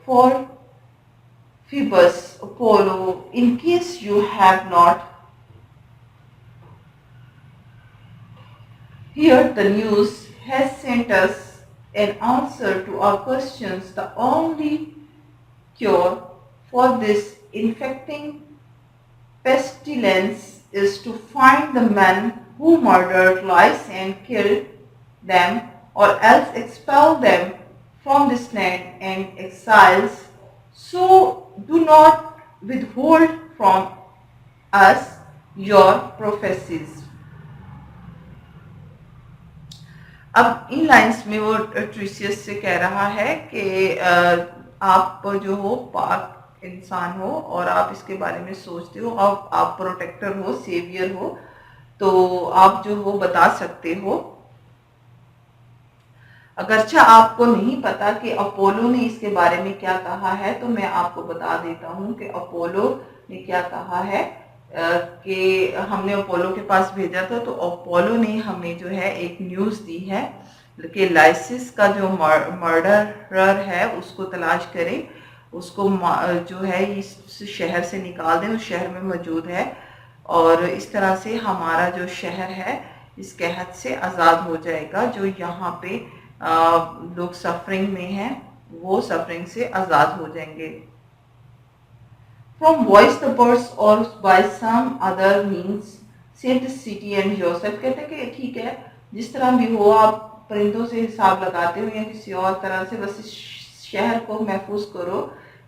for Phoebus Apollo, in case you have not heard the news, has sent us an answer to our questions. The only cure for this infecting pestilence is to find the men who murdered Lyce and killed them, or else expel them from this land and exiles. So do not withhold from us your prophecies. अब इन lines में वो ट्रिसियस से कह रहा है कि आप जो हो पाक इंसान हो और आप इसके बारे में सोचते हो, आप प्रोटेक्टर हो, सेवियर हो, तो आप जो हो बता सकते हो। अगरचे आपको नहीं पता कि अपोलो ने इसके बारे में क्या कहा है, तो मैं आपको बता देता हूँ कि अपोलो ने क्या कहा है कि हमने अपोलो के पास भेजा था, तो अपोलो ने हमें जो है एक न्यूज़ दी है कि लाइसिस का जो मर्डरर है उसको तलाश करें, उसको जो है इस शहर से निकाल दें, उस शहर में मौजूद है, और इस तरह से हमारा जो शहर है इस कहत से आज़ाद हो जाएगा। जो यहाँ पे लोग सफरिंग में हैं वो सफरिंग से आज़ाद हो जाएंगे। From voice the birds or by some other means save the city and yourself, कहते हैं कि ठीक है, जिस तरह भी हो आप परिंदों से हिसाब लगाते हो या किसी और तरह से बस इस शहर को महफूज करो,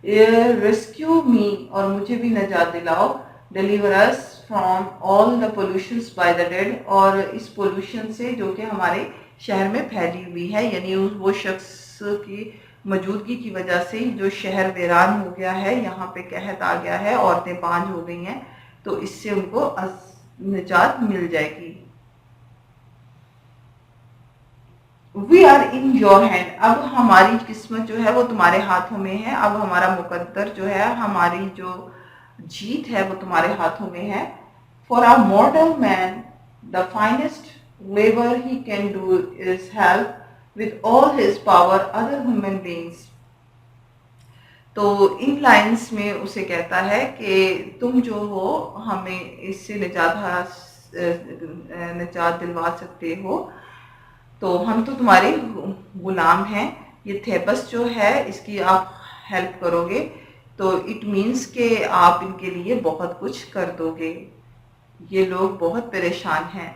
रेस्क्यू मी, और मुझे भी नजात दिलाओ, deliver us from all the pollutions by the dead, और इस पोल्यूशन से जो कि हमारे शहर में फैली हुई है, यानी वो शख्स की मौजूदगी की वजह से जो शहर वीरान हो गया है, यहाँ पे कहत आ गया है, औरतें बांझ हो गई हैं, तो इससे उनको निजात मिल जाएगी। We are in your hand, अब हमारी किस्मत जो है वो तुम्हारे हाथों में है, अब हमारा मुकद्दर जो है, हमारी जो जीत है वो तुम्हारे हाथों में है। For a मॉर्टल man the finest labour he can do is help with all his power other human beings। तो इन लाइंस में उसे कहता है कि तुम जो हो हमें इससे निजात दिलवा सकते हो, तो हम तो तुम्हारे गुलाम हैं। ये थेबस जो है इसकी आप हेल्प करोगे, तो इट मीन्स कि आप इनके लिए बहुत कुछ कर दोगे। ये लोग बहुत परेशान हैं।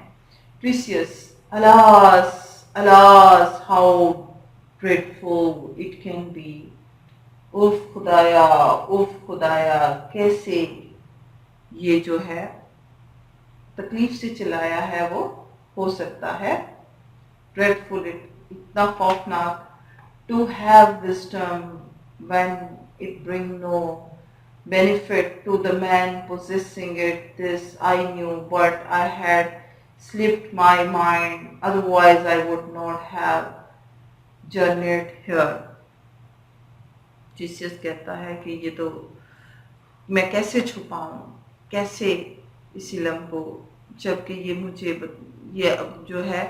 Precious, alas, alas, how dreadful it can be। उफ खुदाया, कैसे ये जो है तकलीफ से चिल्लाया है वो हो सकता है। dreadful, इतना खौफनाक। to have wisdom when it bring no benefit to the man possessing it, this I knew, but I had slipped my mind, otherwise I would not have journeyed here। Jesus कहता है कि ये तो मैं कैसे छुपाऊं, कैसे इस इल्म को, जबकि ये मुझे ये जो है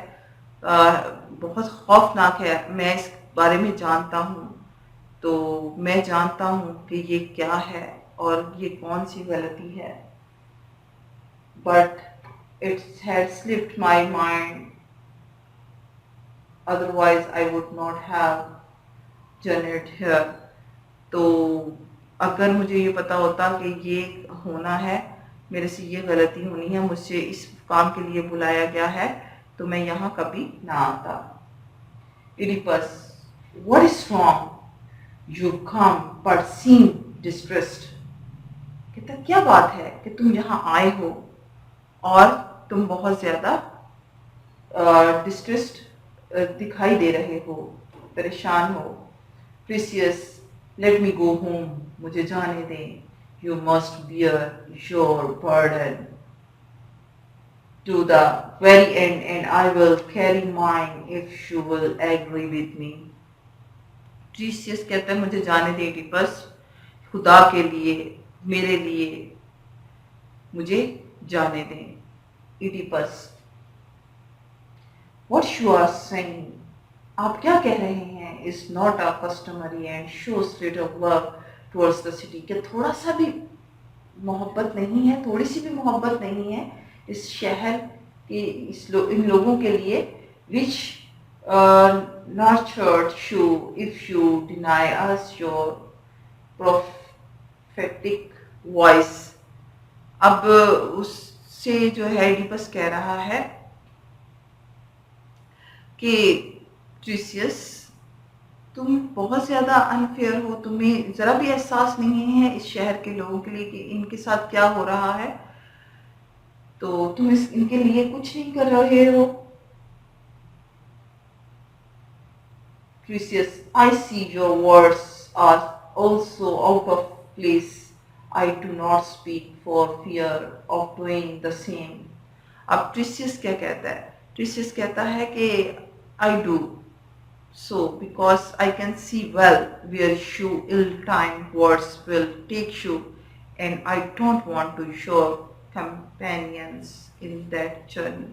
बहुत खौफनाक है। मैं इस बारे में जानता हूँ, तो मैं जानता हूँ कि ये क्या है और ये कौन सी गलती है। But it had slipped my mind, otherwise I would not have journeyed here। तो अगर मुझे ये पता होता कि ये होना है, मेरे से ये गलती होनी है, मुझसे इस काम के लिए बुलाया गया है, तो मैं यहाँ कभी ना आता। Oedipus, what is wrong? You come but seem distressed। कहता क्या बात है कि तुम यहाँ आए हो और तुम बहुत ज्यादा डिस्ट्रेस्ड दिखाई दे रहे हो, परेशान हो। Precious, let me go home, मुझे जाने दें। You must bear your burden to the very end, and I will carry mine if you will agree with me। Theseus कहता है मुझे जाने दे ओडिपस, खुदा के लिए, मेरे लिए मुझे जाने दें। Oedipus, what you are saying, आप क्या कह रहे हैं? is not a customary and shows little love towards the city. کہ تھوڑا سا بھی محبت نہیں ہے, تھوڑی سی بھی محبت نہیں ہے اس شہر کے ان لوگوں کے لیے, which nurtured you if you deny us your prophetic voice. اب اس سے جو ہے ایڈیپس کہہ رہا ہے کہ ٹریسیس تم بہت زیادہ انفیئر ہو, تمہیں ذرا بھی احساس نہیں ہے اس شہر کے لوگوں کے لیے کہ ان کے ساتھ کیا ہو رہا ہے, تو تم ان کے لیے کچھ نہیں کر رہے ہو. Theseus, I see your words are also out of place. I do not speak for fear of doing the same. اب ٹریسیس کیا کہتا ہے؟ ٹریسیس کہتا ہے کہ I do so because I can see well where you ill-timed words will take you, and I don't want to your companions in that journey.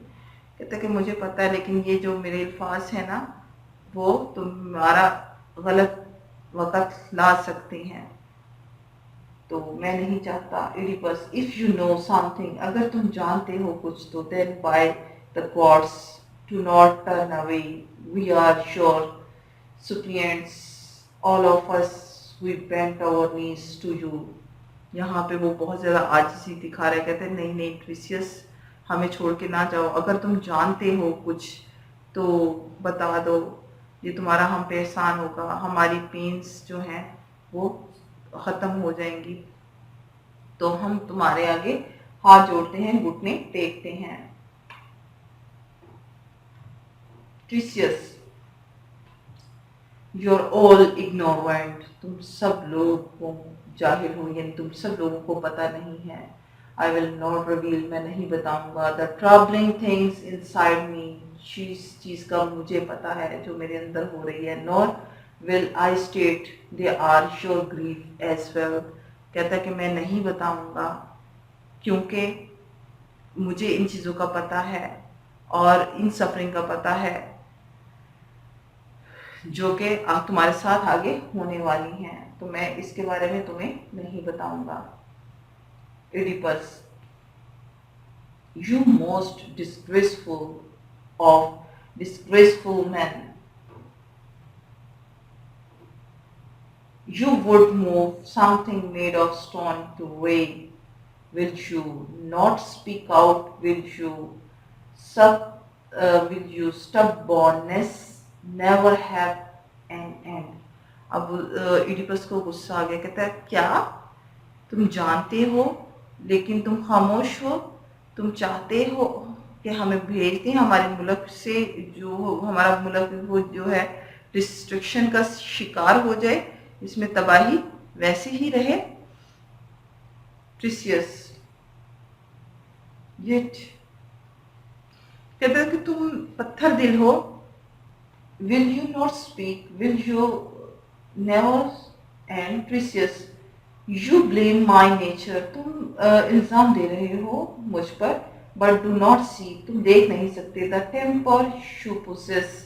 کہتا ہے کہ مجھے پتا ہے لیکن یہ جو میرے الفاظ ہیں نا وہ تمہارا غلط وقت لا سکتے ہیں, تو میں نہیں چاہتا. Oedipus, if you know something, اگر تم جانتے ہو کچھ تو then by the gods do not turn away. We are your suppliants, all of us, we bend our knees to you. یہاں پہ وہ بہت زیادہ عاجزی دکھا رہے, کہتے ہیں نہیں نہیں ٹریسیس ہمیں چھوڑ کے نہ جاؤ, اگر تم جانتے ہو کچھ تو بتا دو, یہ تمہارا ہم پہ احسان ہوگا, ہماری پینس جو ہیں وہ ختم ہو جائیں گی, تو ہم تمہارے آگے ہاتھ جوڑتے ہیں, گھٹنے ٹیکتے ہیں. ٹریسیس, you're all ignorant, تم سب لوگ جاہل ہو, یعنی تم سب لوگوں کو پتہ نہیں ہے. I will not reveal, میں نہیں بتاؤں گا. The troubling things inside me, چیز کا مجھے پتا ہے جو میرے اندر ہو رہی ہے. Nor will I state they are your grief as well. کہتا ہے کہ میں نہیں بتاؤں گا کیونکہ مجھے ان چیزوں کا پتہ ہے اور ان سفرنگ کا پتہ ہے جو کہ تمہارے ساتھ آگے ہونے والی ہیں, تو میں اس کے بارے میں تمہیں نہیں بتاؤں گا. Oedipus, you most disgraceful of disgraceful men, you would move something made of stone to weigh. Will you not speak out? Will you stubbornness never have an end? اب ایڈیپس کو غصہ آ گیا, کہتا ہے کیا تم جانتے ہو لیکن تم خاموش ہو, تم چاہتے ہو کہ ہمیں بھیج دیں ہمارے ملک سے, جو ہمارا ملک وہ جو ہے ڈسٹرکشن کا شکار ہو جائے, اس میں تباہی ویسے ہی رہے. ٹریسیس, یٹ کہتا ہے کہ تم پتھر دل ہو. will you not speak, will you never. and Tiresias, you blame my nature, تم الزام دے رہے ہو مجھ پر, but do not see, تم دیکھ نہیں سکتے, the temper you possess,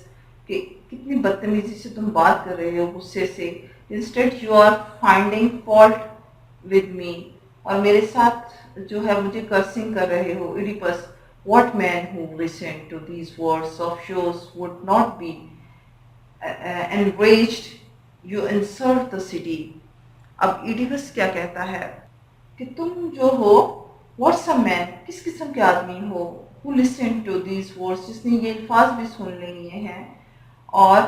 کہ کتنی بدتمیزی سے تم بات کر رہے ہو غصے سے. instead you are finding fault with me, اور میرے ساتھ جو ہے مجھے کرسنگ کر رہے ہو. Oedipus, what man who listened to these words of yours would not be enraged? You insult the city. اب ایڈیپس کیا کہتا ہے کہ تم جو ہو, what's a man, کس قسم کے آدمی ہو, who listened to these words, جس نے یہ الفاظ بھی سن لیے ہیں, اور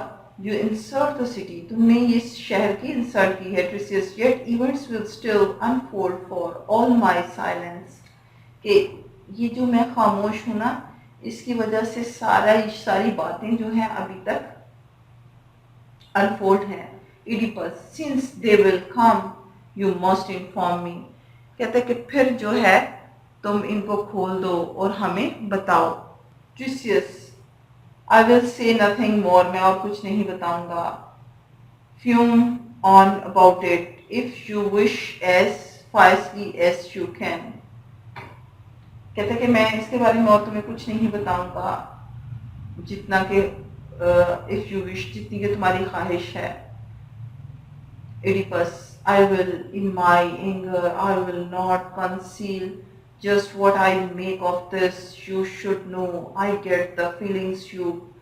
you insult the city, تم نے یہ شہر کی انسلٹ کی ہے. Tiresias, yet events will still unfold for all my silence, کہ یہ جو میں خاموش ہوں نا اس کی وجہ سے ساری باتیں جو ہیں ابھی تک unfold ہیں. Oedipus, since they will come, you must inform me. کہتا ہے کہ پھر جو ہے تم ان کو کھول دو اور ہمیں بتاؤ. Tiresias, I will say nothing more, میں اور کچھ نہیں بتاؤں گا. Fume on about it, if you wish, as fiercely as you can. کہتا ہے کہ میں اس کے بارے میں اور تمہیں کچھ نہیں بتاؤں گا جتنا کہ if you wish, जितनी कि तुम्हारी ख्वाहिश है. Oedipus, I will, in my anger, I will not conceal just what I make of this. You should know, I get the feelings you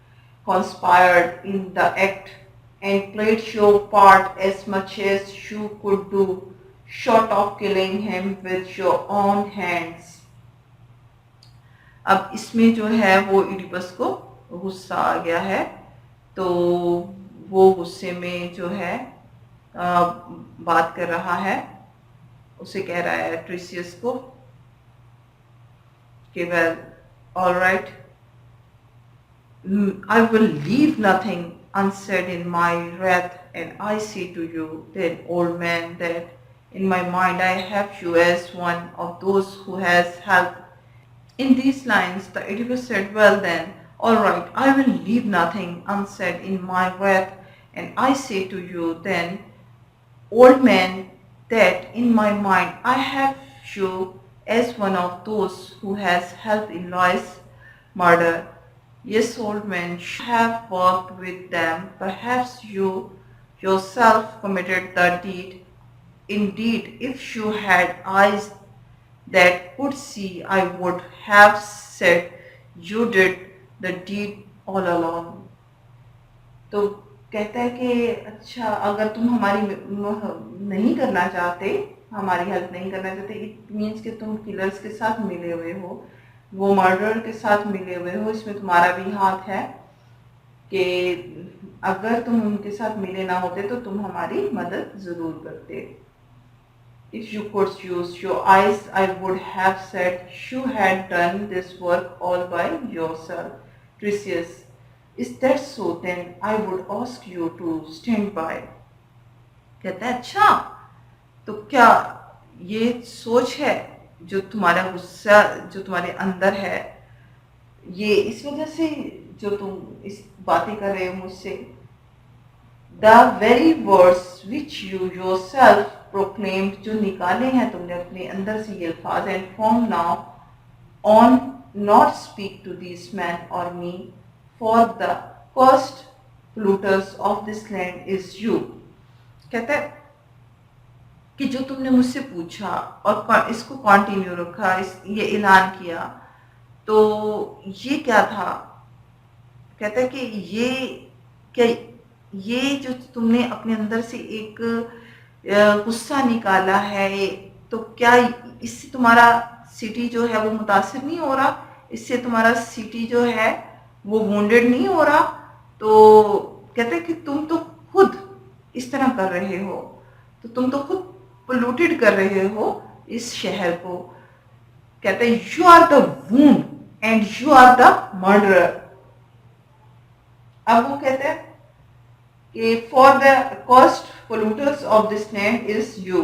conspired in the act and played your part as much as you could do, short of killing him with your own hands. अब इसमें जो है वो Oedipus को गुस्सा आ गया है, तो वो गुस्से में जो है बात कर रहा है, उसे कह रहा है ट्रिसियस को कि well all right, I will leave nothing unsaid in my wrath, and I say to you then, old man, that in my mind I have you as one of those who has helped. In these lines, the Oedipus said, well then, all right, I will leave nothing unsaid in my wrath, and I say to you then, old man, that in my mind I have you as one of those who has helped in Lois' murder. Yes, old man, you have worked with them. Perhaps you yourself committed the deed. Indeed, if you had eyes that could see, I would have said you did the deed all along. तो कहता है कि अच्छा, अगर तुम हमारी नहीं करना चाहते, हमारी हेल्प नहीं करना चाहते, इट मीन्स कि तुम किलर्स के साथ मिले हुए हो, वो मर्डर के साथ मिले हुए हो, इसमें तुम्हारा भी हाथ है कि अगर तुम उनके साथ मिले ना होते तो तुम हमारी मदद ज़रूर करते. If you could use your eyes, I would have said you had done this work all by yourself. Trisius, is that so? Then I would ask you to stand by. कहता है अच्छा, तो क्या ये सोच है जो तुम्हारा गुस्सा जो तुम्हारे अंदर है, ये इस वजह से जो तुम इस बातें कर रहे हो मुझसे? The very words which you yourself proclaimed, जो निकाले हैं तुमने अपने अंदर से ये अल्फाज, and from now on not speak to these men or me, for the first polluters of this land is you. कहता है कि जो तुमने मुझसे पूछा और इसको कंटिन्यू रखा, ये ऐलान किया, तो ये क्या था? कहता है कि ये जो तुमने अपने अंदर से एक गुस्सा निकाला है, तो क्या इससे तुम्हारा सिटी जो है वो मुतासिर नहीं हो रहा? इससे तुम्हारा सिटी जो है वो वुंडेड नहीं हो रहा? तो कहते हैं कि तुम तो खुद इस तरह कर रहे हो, तो तुम तो खुद पोल्यूटेड कर रहे हो इस शहर को. कहते हैं you are the wound and you are the murderer. अब वो कहते हैं कि for the cost polluters of this land is you.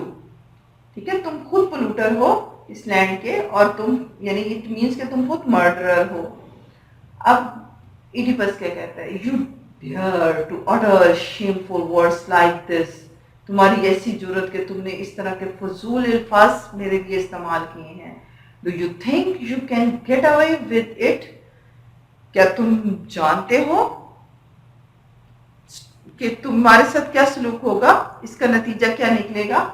ठीक है, तुम खुद पोल्यूटर हो इस लैंड के, और तुम यानी इट मीन्स कि तुम खुद मर्डरर हो. अब इडिपस क्या कहता है? You dare to utter shameful words like this. तुम्हारी ऐसी जरूरत कि तुमने इस तरह के फजूल अल्फाज मेरे लिए इस्तेमाल किए हैं. Do you think you can get away with it? क्या तुम जानते हो कि तुम्हारे साथ क्या सलूक होगा, इसका नतीजा क्या निकलेगा?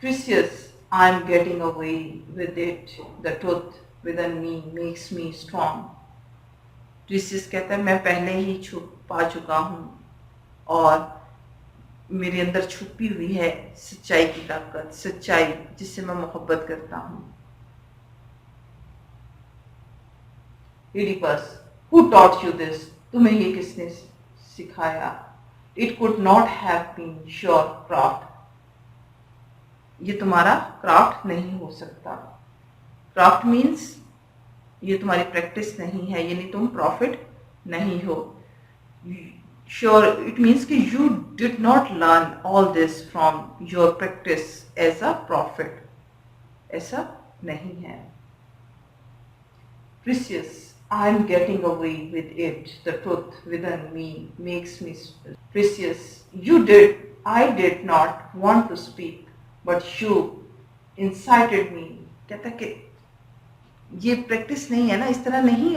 Trisius, I am getting away with it. The truth within me makes me strong. Trisius कहता है मैं पहले ही छुपा चुका हूँ और मेरे अंदर छुपी हुई है सच्चाई की ताकत, सच्चाई जिससे मैं मोहब्बत करता हूँ. Oedipus, who taught you this? तुम्हें ये किसने सिखाया? It could not have been your craft. ये तुम्हारा क्राफ्ट नहीं हो सकता. क्राफ्ट मीन्स ये तुम्हारी प्रैक्टिस नहीं है, यानी तुम प्रॉफिट नहीं हो. श्योर इट मीन्स कि you did not learn all this from your practice as a prophet. ऐसा नहीं है. Precious, I am getting away with it. The truth within me makes me precious. I did not want to speak, but you incited me. कहता कि ये practice नहीं है ना, इस तरह नहीं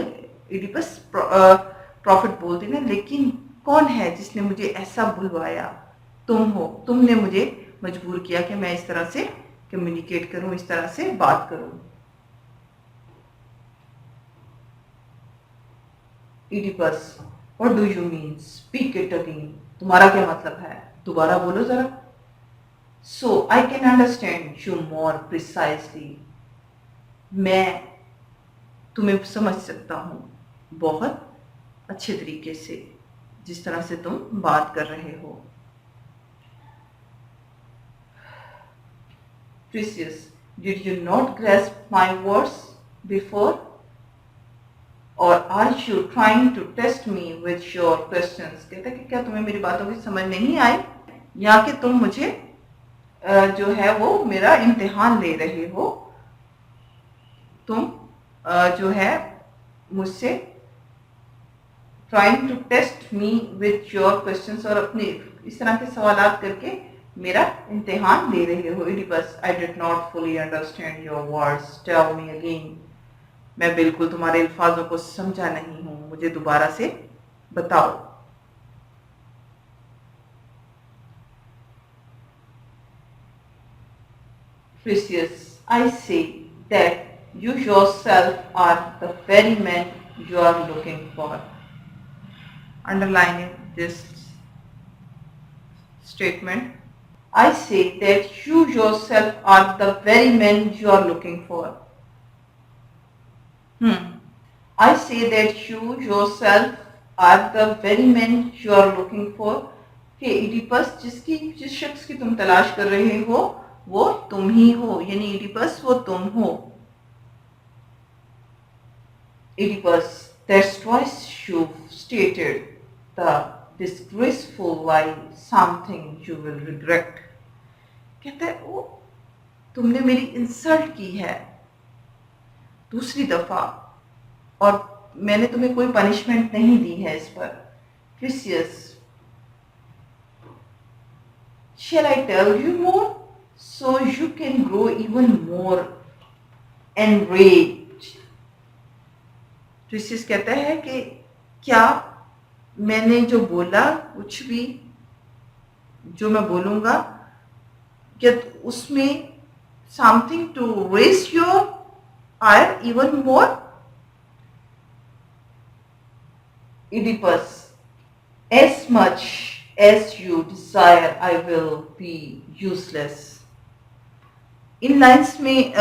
इडिपस प्रॉफिट बोलते ना, लेकिन कौन है जिसने मुझे ऐसा बुलवाया? तुम हो, तुमने मुझे मजबूर किया कि मैं इस तरह से कम्युनिकेट करूं, इस तरह से बात करूं। Oedipus, what do you mean? Speak it again. तुम्हारा क्या मतलब है? दोबारा बोलो जरा। So I can understand you more precisely. मैं तुम्हें समझ सकता हूँ बहुत अच्छे तरीके से, जिस तरह से तुम बात कर रहे हो। Precious, did you not grasp my words before? Or are you trying to test me with your questions? कहता है कि क्या तुम्हें मेरी बातों की समझ नहीं आई, या कि तुम मुझे जो है वो मेरा इम्तिहान ले रहे हो? तुम जो है मुझसे trying to test me with your questions, और अपने इस तरह के सवालात करके मेरा इम्तिहान ले रहे हो। Oedipus, I did not fully understand your words. Tell me again. मैं बिल्कुल तुम्हारे अल्फाजों को समझा नहीं हूँ, मुझे दोबारा से बताओ। Precious, I say that you yourself are the very man you are looking for. Underlining this statement. I say that you yourself are the very man you are looking for. I say that you yourself are the very man you are looking for. कि Oedipus, जिस शख्स की तुम तलाश कर रहे हो वो तुम ही हो, यानी इडिपस वो तुम हो। Oedipus, that's twice you've stated the disgraceful lie, something you will regret. कहता है ओ, तुमने मेरी इंसल्ट की है दूसरी दफा, और मैंने तुम्हें कोई पनिशमेंट नहीं दी है इस पर। Precious, shall I tell you more so you can grow even more enraged? Precious कहता है कि क्या मैंने जो बोला, कुछ भी जो मैं बोलूंगा, क्या उसमें something to raise your ire even more? Oedipus, as much as you desire, I will be useless. In lines में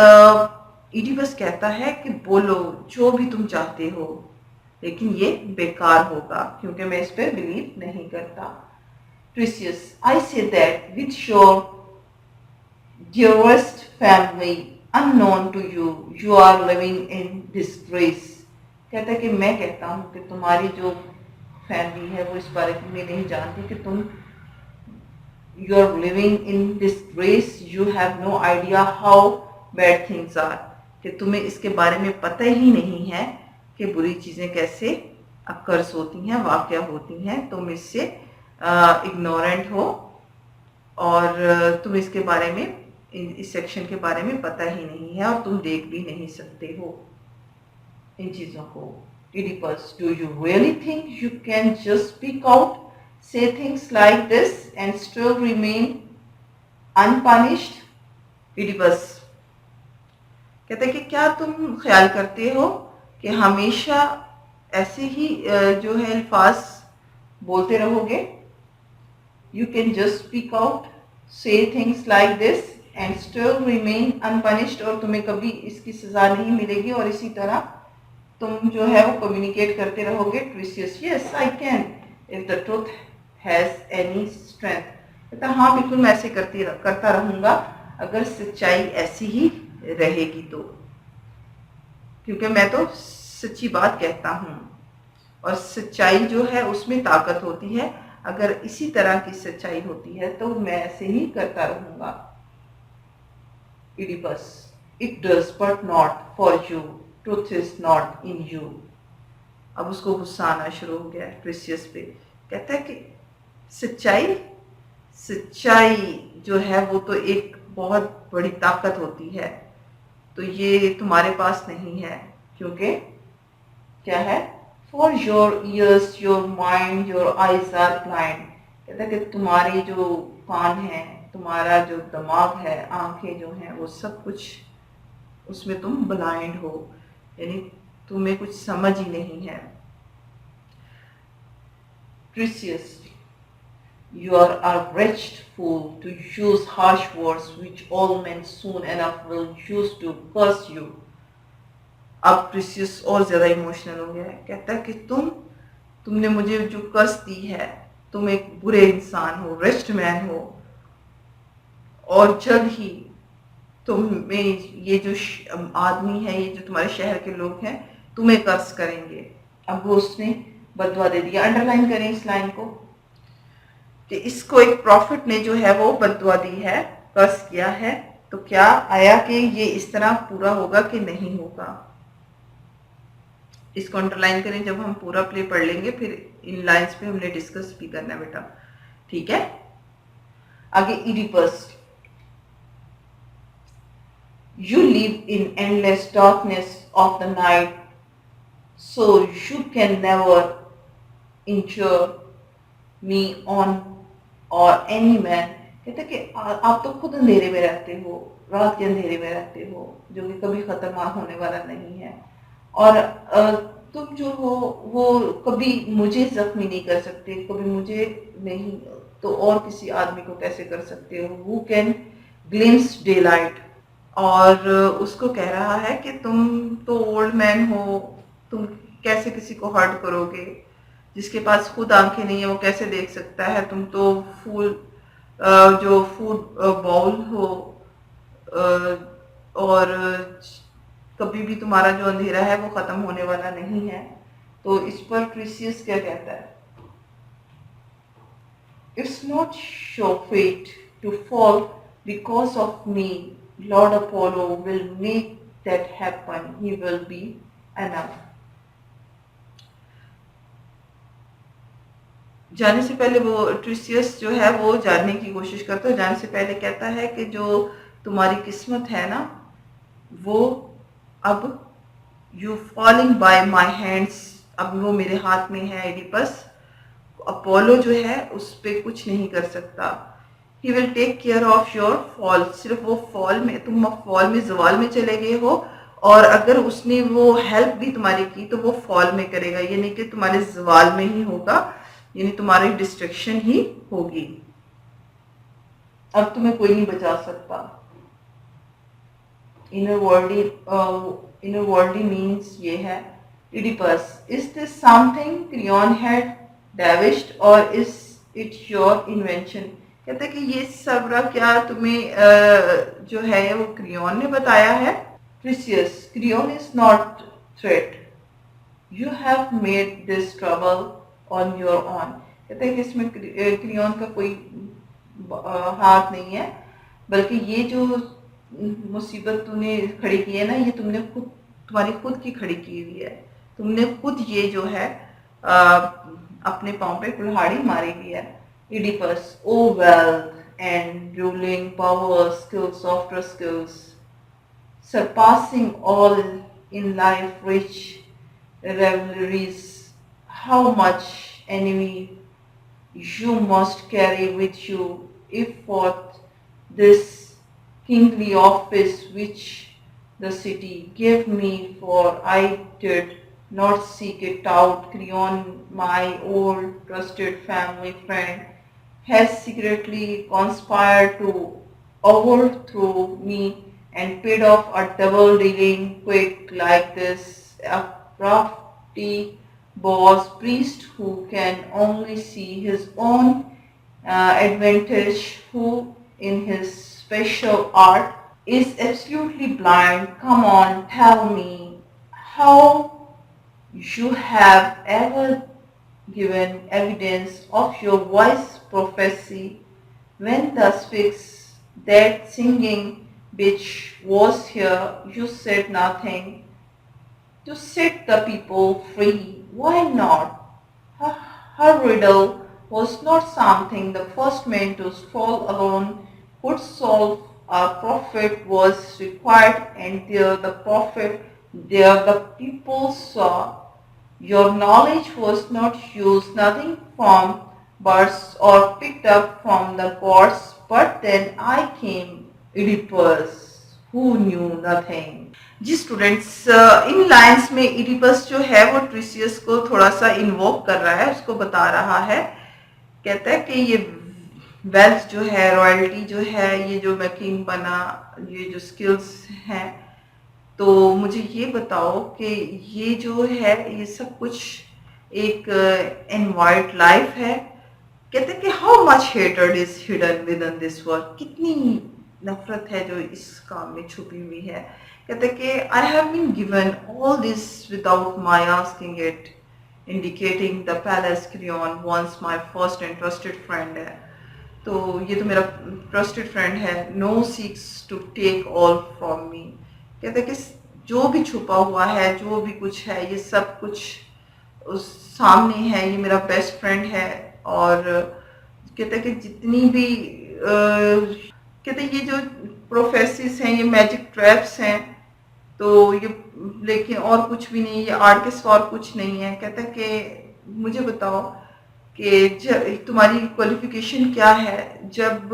इडिपस कहता है कि बोलो जो भी तुम चाहते हो, लेकिन ये बेकार होगा क्योंकि मैं इस पर बिलीव नहीं करता। Precious, I say that with your dearest family unknown to you, you are living in disgrace. कहता है कि मैं कहता हूँ कि तुम्हारी जो फैमिली है वो इस बारे में नहीं जानती कि तुम you are living in disgrace. You have no idea how bad things are. कि तुम्हें इसके बारे में पता ही नहीं है कि बुरी चीज़ें कैसे अकर्स होती हैं, वाक़या होती हैं। तुम इससे इग्नोरेंट हो और तुम इसके बारे में, इस सेक्शन के बारे में पता ही नहीं है, और तुम देख भी नहीं सकते हो इन चीज़ों को। Oedipus, do you really think you can just speak out, say things like this and still remain unpunished? Oedipus कहते हैं कि क्या तुम ख्याल करते हो कि हमेशा ऐसे ही जो है अल्फाज बोलते रहोगे? You can just speak out, say things like this and still remain unpunished, और तुम्हें कभी इसकी सजा नहीं मिलेगी और इसी तरह तुम जो है वो कम्युनिकेट करते रहोगे। Precious, yes I can if the truth has any strength. कहता हाँ बिल्कुल मैं ऐसे करता रहूँगा अगर सच्चाई ऐसी ही रहेगी तो, क्योंकि मैं तो सच्ची बात कहता हूँ और सच्चाई जो है उसमें ताकत होती है। अगर इसी तरह की सच्चाई होती है तो मैं ऐसे ही करता रहूँगा। Oedipus, it does but not for you. Truth is not in you. अब उसको गुस्सा आना शुरू हो गया है प्रेसियस पे। कहता है कि सच्चाई जो है वो तो एक बहुत बड़ी ताकत होती है, तो ये तुम्हारे पास नहीं है, क्योंकि क्या है For your ears, your mind, your eyes are blind. कहता है कि तुम्हारी जो कान है, तुम्हारा जो दिमाग है, आंखें जो हैं, वो सब कुछ उसमें तुम ब्लाइंड हो, यानी तुम्हें कुछ समझ ही नहीं है. Precious, you are a wretched fool to use harsh words which all men soon enough will use to curse you. अब प्रीसियस और ज्यादा इमोशनल हो गया है. कहता है कि तुमने मुझे जो कर्स दी है, तुम एक बुरे इंसान हो, रेस्ट मैन हो, और जल्द ही तुम्हें ये जो आदमी है, ये जो तुम्हारे शहर के लोग हैं, तुम्हें कर्स करेंगे. अब वो उसने बदवा दे दिया. अंडरलाइन करें इस लाइन को कि इसको एक प्रॉफिट ने जो है वो बदवा दी है, कर्स किया है. तो क्या आया कि ये इस तरह पूरा होगा कि नहीं होगा. इसको अंडरलाइन करें. जब हम पूरा प्ले पढ़ लेंगे फिर इन लाइंस पे हमने डिस्कस भी करना है बेटा, ठीक है. आगे Oedipus. You live in endless darkness of the night, so you can never injure me on or any man. कहते कि आप तो खुद अंधेरे में रहते हो, रात के अंधेरे में रहते हो, जो कि कभी खत्म होने वाला नहीं है, और तुम जो हो वो कभी मुझे जख्मी नहीं कर सकते, कभी मुझे नहीं तो और किसी आदमी को कैसे कर सकते हो. Who can glimpse daylight. और उसको कह रहा है कि तुम तो ओल्ड मैन हो, तुम कैसे किसी को हर्ट करोगे. जिसके पास खुद आंखें नहीं है वो कैसे देख सकता है. तुम तो जो फूड बाउल हो, और कभी भी तुम्हारा जो अंधेरा है वो खत्म होने वाला नहीं है. तो इस पर प्रीसियस क्या कहता है. It's not your fate to fall because of me. Lord Apollo will make that happen. He will be enough. जाने से पहले वो ट्रिसियस जो है वो जानने की कोशिश करता है. जाने से पहले कहता है कि जो तुम्हारी किस्मत है ना, वो अब you falling bye my hands, अब वो मेरे हाथ में है. एडिपस, अपोलो जो है उस पर कुछ नहीं कर सकता. He will take care of your fall. सिर्फ वो फॉल में, तुम फॉल में, जवाल में चले गए हो, और अगर उसने वो हेल्प भी तुम्हारी की तो वो फॉल में करेगा, यानी कि तुम्हारे जवाल में ही होगा, यानी तुम्हारी डिस्ट्रक्शन ही होगी. अब तुम्हें कोई नहीं बचा सकता. इनर वर्ल्डी मीन्स ये है. Oedipus, is this something Creon had devised or is it your invention. कहता है कि ये सबरा क्या तुम्हें जो है वो क्रियॉन ने बताया है. Precious, crayon is not threat. You have made this trouble on your on. कहते हैं कि इसमें क्रियॉन का कोई हाथ नहीं है, बल्कि ये जो मुसीबत तूने खड़ी की है ना, ये तुमने खुद, तुम्हारी खुद की खड़ी की हुई है. तुमने खुद ये जो है अपने पांव पे कुल्हाड़ी मारी हुई है. Oedipus, O wealth and ruling power, skills after skills, surpassing all in life, rich revelries, how much envy you must carry with you, if for this kingly office which the city gave me, for I did not seek it out. Creon, my old trusted family friend, has secretly conspired to overthrow me and paid off a double dealing quick like this. A crafty boss priest who can only see his own advantage, who in his special art is absolutely blind. Come on, tell me how you have ever given evidence of your wise prophecy when the Sphinx, that singing bitch, was here. You said nothing to set the people free. Why not? Her riddle was not something the first man to fall alone could solve. A prophet was required, and there the people saw Your knowledge was not used, nothing from birds or picked up from the gods, but then I came, Oedipus, who knew nothing. जी students, इन lines में Oedipus जो है वो ट्रिसियस को थोड़ा सा invoke कर रहा है, उसको बता रहा है, कहता है कि ये वेल्थ जो है, रॉयल्टी जो है, ये जो मैं किंग बना, ये जो स्किल्स हैं, तो मुझे ये बताओ कि ये जो है ये सब कुछ एक एनवायर्ड लाइफ है। कहते हैं कि how much hated is hidden with in this work, कितनी नफरत है जो इस काम में छुपी हुई है। कहते हैं कि I have been given all this without my asking it, indicating the palace Creon once my first and trusted friend है। तो ये तो मेरा ट्रस्टेड फ्रेंड है, no seeks to take all from me. कहते हैं कि जो भी छुपा हुआ है, जो भी कुछ है, ये सब कुछ उस सामने है, ये मेरा बेस्ट फ्रेंड है। और कहते हैं कि जितनी भी कहते हैं ये जो प्रोफेसिस हैं, ये मैजिक ट्रैप्स हैं, तो ये लेकिन और कुछ भी नहीं, ये आर्टिस्ट और कुछ नहीं है। कहता है कि मुझे बताओ कि तुम्हारी क्वालिफिकेशन क्या है। जब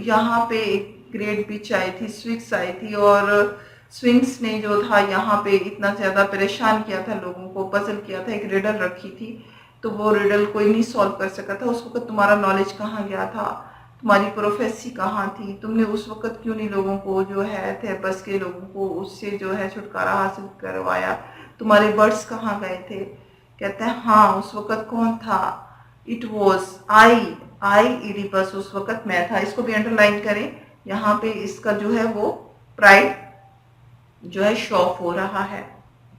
यहाँ पे एक ग्रेट बिच आई थी, स्विक्स आई थी, और स्विंग्स ने जो था यहाँ पे इतना ज़्यादा परेशान किया था, लोगों को पजल किया था, एक रिडल रखी थी, तो वो रिडल कोई नहीं सॉल्व कर सका था। उस वक्त तुम्हारा नॉलेज कहाँ गया था, तुम्हारी प्रोफेसी कहाँ थी, तुमने उस वक्त क्यों नहीं लोगों को जो है थेबस के लोगों को उससे जो है छुटकारा हासिल करवाया, तुम्हारे बर्ड्स कहाँ गए थे। कहते हैं हाँ, उस वक्त कौन था, इट वॉज आई इडिपस, उस वक्त मैं था। इसको भी अंडरलाइन करें, यहाँ पे इसका जो है वो प्राइड जो है शो ऑफ हो रहा है।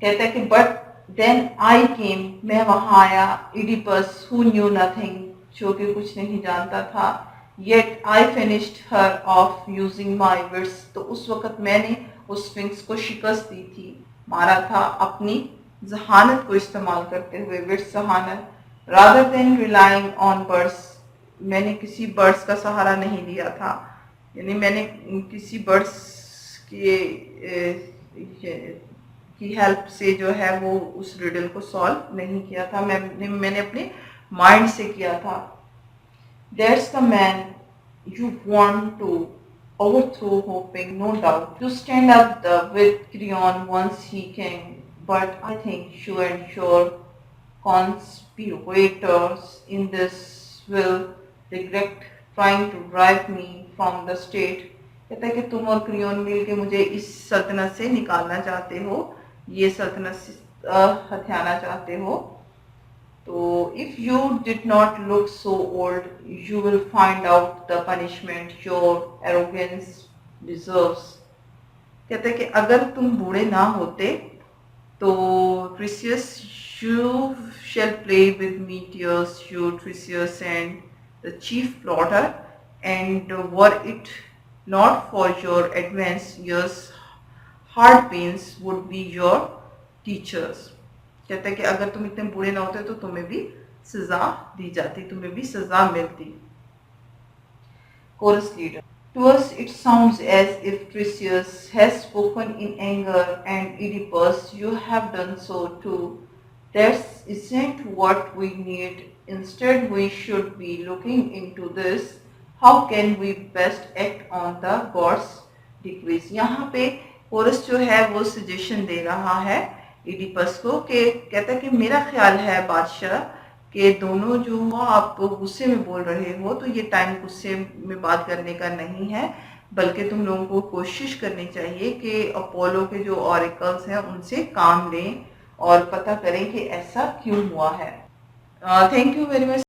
कहता है कि बट देन आई केम, मैं वहां आया, इडिपस हु न्यू नथिंग, जो कि कुछ नहीं जानता था, yet I finished her off using my wits, तो उस वक्त मैंने उस स्फिंक्स को शिकस्त दी थी, मारा था अपनी जहानत को इस्तेमाल करते हुए, विट्स जहानत, rather than relying on birds, मैंने किसी बर्ड्स का सहारा नहीं लिया था, यानी मैंने किसी बर्ड्स की हेल्प से जो है वो उस रिडल को सॉल्व नहीं किया था, मैंने अपने माइंड से किया था। That's the man you want to overthrow, hoping no doubt to stand up with Creon once he came, but I think you and your conspirators in this will regret trying to drive me from the state. कहता है कि तुम और crayon मिल के मुझे इस सल्तनत से निकालना चाहते हो, ये सल्तनत से हथियाना चाहते हो। तो if you did not look so old, you will find out the punishment your arrogance deserves. कहते हैं कि अगर तुम बूढ़े ना होते तो Trisius, you shall play with meteors, you Trisius and the chief plotter, and were it not for your advanced years, hard pains would be your teachers. कहते हैं कि अगर तुम इतने बूढ़े ना होते तो तुम्हें भी सजा दी जाती, तुम्हें भी सजा मिलती। Chorus leader, to us it sounds as if Trisius has spoken in anger, and Oedipus, you have done so too. That isn't what we need. Instead, we should be looking into this. How can we best act on the gods' decrees? यहाँ पे coarse जो है वो suggestion दे रहा है Oedipus को, कि कहता है कि मेरा ख्याल है बादशाह कि दोनों जो आप गुस्से में बोल रहे हो, तो ये टाइम गुस्से में बात करने का नहीं है, बल्कि तुम लोगों को कोशिश करनी चाहिए कि अपोलो के जो ऑरिकल्स हैं उनसे काम लें और पता करें कि ऐसा क्यों हुआ है। Thank you very much.